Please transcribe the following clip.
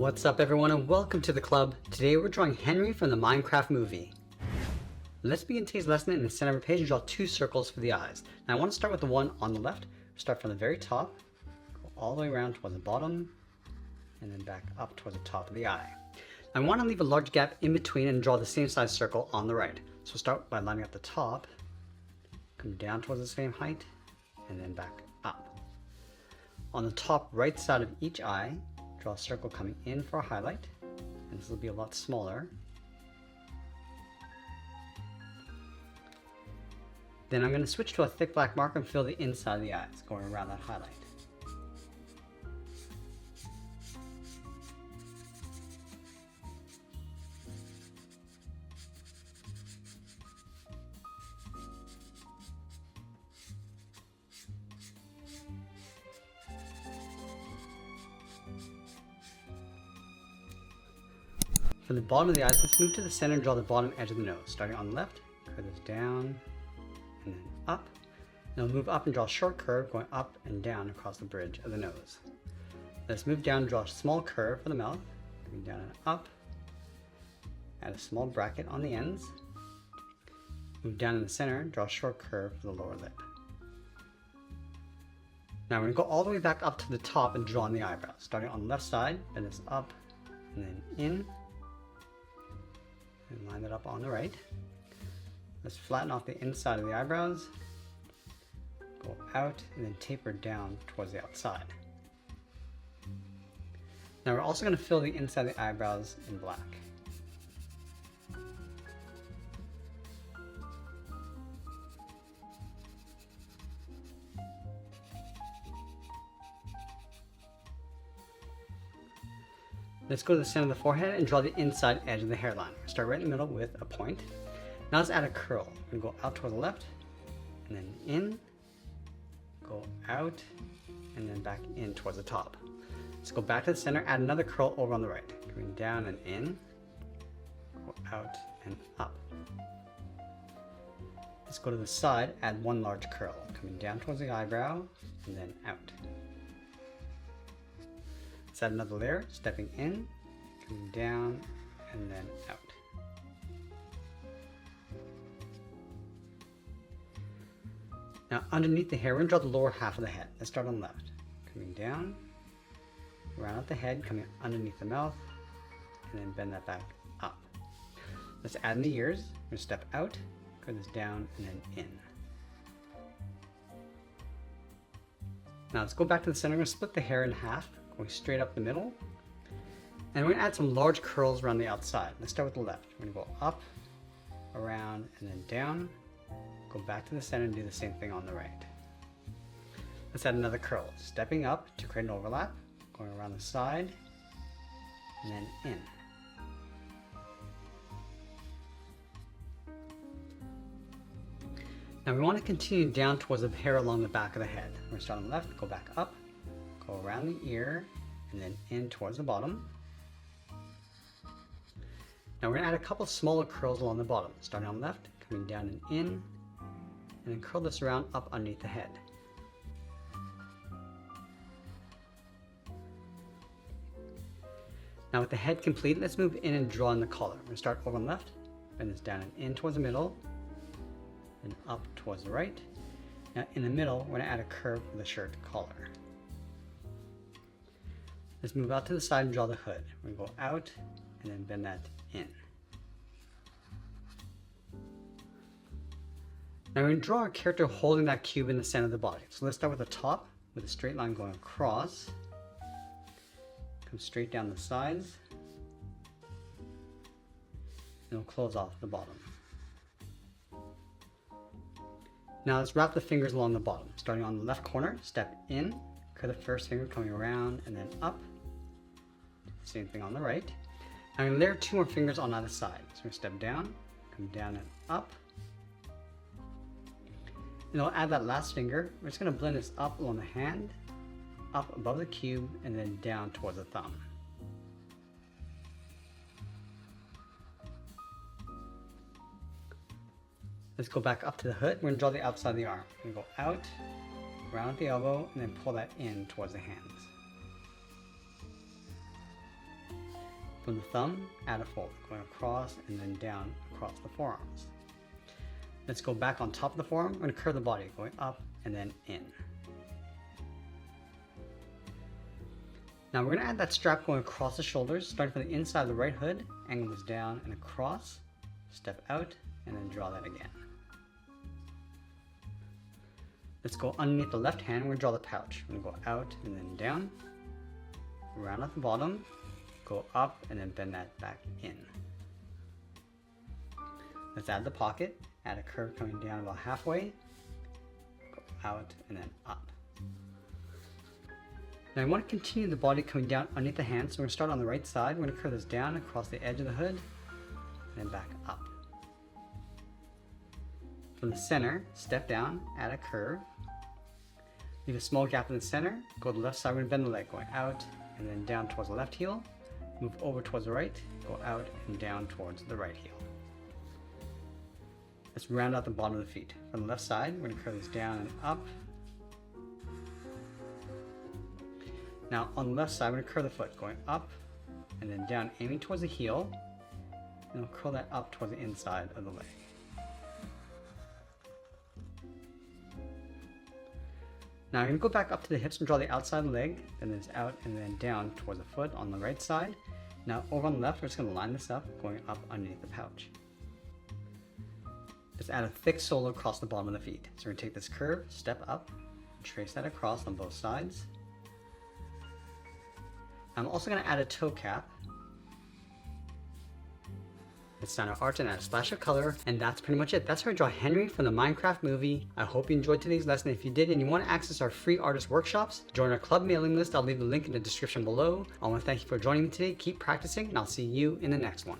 What's up everyone and welcome to the club. Today we're drawing Henry from the Minecraft movie. Let's begin today's lesson in the center of the page and draw two circles for the eyes. Now I want to start with the one on the left. Start from the very top, go all the way around towards the bottom, and then back up towards the top of the eye. I want to leave a large gap in between and draw the same size circle on the right. So start by lining up the top, come down towards the same height, and then back up. On the top right side of each eye, draw a circle coming in for a highlight, and this will be a lot smaller. Then I'm going to switch to a thick black marker and fill the inside of the eyes, going around that highlight. For the bottom of the eyes, let's move to the center and draw the bottom edge of the nose. Starting on the left, curve this down, and then up. And we'll move up and draw a short curve going up and down across the bridge of the nose. Let's move down and draw a small curve for the mouth, coming down and up. Add a small bracket on the ends. Move down in the center, draw a short curve for the lower lip. Now we're going to go all the way back up to the top and draw on the eyebrows. Starting on the left side, bend this up and then in. And line that up on the right. Let's flatten off the inside of the eyebrows, go out, and then taper down towards the outside. Now we're also going to fill the inside of the eyebrows in black. Let's go to the center of the forehead and draw the inside edge of the hairline. Start right in the middle with a point. Now let's add a curl. We're going to go out toward the left, and then in, go out, and then back in towards the top. Let's go back to the center, add another curl over on the right. Coming down and in, go out and up. Let's go to the side, add one large curl. Coming down towards the eyebrow, and then out. Let's add another layer, stepping in, coming down, and then out. Now underneath the hair, we're going to draw the lower half of the head. Let's start on the left. Coming down, round out the head, coming underneath the mouth, and then bend that back up. Let's add in the ears. We're going to step out, curve this down, and then in. Now let's go back to the center. We're going to split the hair in half, going straight up the middle. And we're going to add some large curls around the outside. Let's start with the left. We're going to go up, around, and then down. Go back to the center and do the same thing on the right. Let's add another curl. Stepping up to create an overlap, going around the side, and then in. Now we want to continue down towards the hair along the back of the head. We're going to start on the left, go back up, go around the ear, and then in towards the bottom. Now we're going to add a couple smaller curls along the bottom. Starting on the left, coming down and in, and then curl this around up underneath the head. Now with the head complete, let's move in and draw in the collar. We're going to start over on the left, bend this down and in towards the middle, and up towards the right. Now in the middle, we're going to add a curve for the shirt collar. Let's move out to the side and draw the hood. We're going to go out and then bend that in. Now we're going to draw our character holding that cube in the center of the body. So let's start with the top with a straight line going across. Come straight down the sides. And we'll close off the bottom. Now let's wrap the fingers along the bottom. Starting on the left corner, step in, curve the first finger coming around and then up. Same thing on the right. Now I'm going to layer two more fingers on either side. So we're going to step down, come down and up. And I'll add that last finger. We're just going to blend this up along the hand, up above the cube, and then down towards the thumb. Let's go back up to the hood. We're going to draw the outside of the arm. We're going to go out, around at the elbow, and then pull that in towards the hands. From the thumb, add a fold, going across and then down across the forearms. Let's go back on top of the forearm. We're going to curve the body, going up and then in. Now we're going to add that strap going across the shoulders, starting from the inside of the right hood, angle this down and across, step out, and then draw that again. Let's go underneath the left hand. We're going to draw the pouch. We're going to go out and then down, round at the bottom, go up and then bend that back in. Let's add the pocket, add a curve coming down about halfway, go out and then up. Now I want to continue the body coming down underneath the hand, so we're going to start on the right side. We're going to curve this down across the edge of the hood and then back up. From the center, step down, add a curve, leave a small gap in the center, go to the left side, we're going to bend the leg, going out and then down towards the left heel, move over towards the right, go out and down towards the right heel. Let's round out the bottom of the feet. From the left side, we're going to curve this down and up. Now on the left side, we're going to curve the foot, going up and then down, aiming towards the heel, and we'll curl that up towards the inside of the leg. Now I'm going to go back up to the hips and draw the outside of the leg, then it's out and then down towards the foot on the right side. Now over on the left, we're just going to line this up, going up underneath the pouch. Let's add a thick sole across the bottom of the feet. So we're going to take this curve, step up, and trace that across on both sides. I'm also going to add a toe cap. Let's sign our art and add a splash of color, and that's pretty much it. That's how I draw Henry from the Minecraft movie. I hope you enjoyed today's lesson. If you did and you want to access our free artist workshops, join our club mailing list. I'll leave the link in the description below. I want to thank you for joining me today. Keep practicing, and I'll see you in the next one.